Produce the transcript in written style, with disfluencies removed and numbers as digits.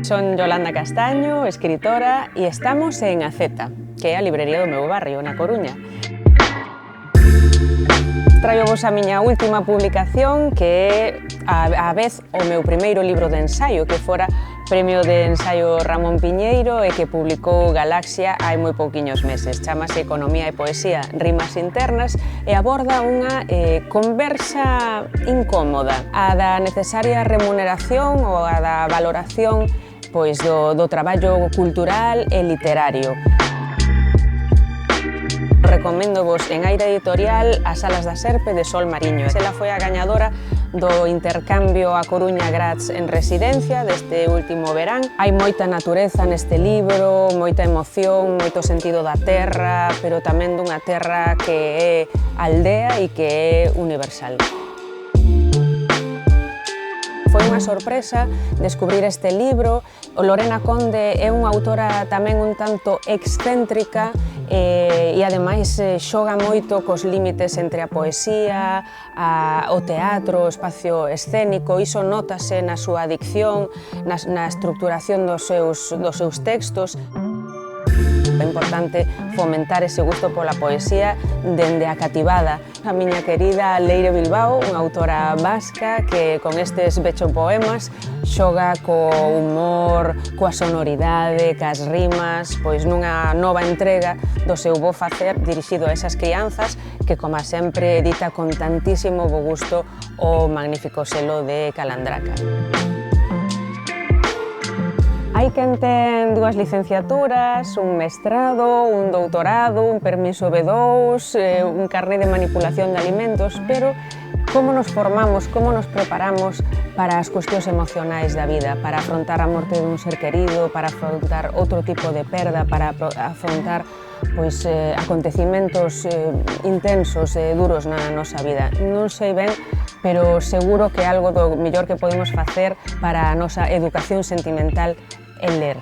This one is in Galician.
Son Yolanda Castaño, escritora, e estamos en A Zeta, que é a librería do meu barrio, na Coruña. Traio-vos a miña última publicación, que é a vez o meu primeiro libro de ensaio, que fora Premio de Ensaio Ramón Piñeiro e que publicou Galaxia hai moi pouquiños meses. Chámase Economía e Poesía, rimas internas e aborda unha conversa incómoda, a da necesaria remuneración ou a da valoración pois, do traballo cultural e literario. Recoméndovos en Aira Editorial As alas da serpe de Sol Mariño. Ela foi a gañadora do intercambio a Coruña Graz en residencia deste último verán. Hai moita natureza neste libro, moita emoción, moito sentido da terra, pero tamén dunha terra que é aldea e que é universal. Foi unha sorpresa descubrir este libro. Lorena Conde é unha autora tamén un tanto excéntrica e ademais xoga moito cos límites entre a poesía, o teatro, o espacio escénico. Iso nótase na súa dicción, na estructuración dos seus textos. É importante fomentar ese gusto pola poesía dende a cativada. A miña querida Leire Bilbao, unha autora vasca que con estes bechopoemas xoga co humor, coa sonoridade, cas rimas, pois nunha nova entrega do seu bo facer dirixido a esas crianzas que, como sempre, edita con tantísimo bo gusto o magnífico selo de Calandraca. Hai quen ten dúas licenciaturas, un mestrado, un doutorado, un permiso B2, un carné de manipulación de alimentos, pero como nos formamos, como nos preparamos para as cuestións emocionais da vida, para afrontar a morte dun ser querido, para afrontar outro tipo de perda, para afrontar pois, acontecimentos intensos e duros na nosa vida. Non sei ben, pero seguro que é algo do mellor que podemos facer para a nosa educación sentimental é ler.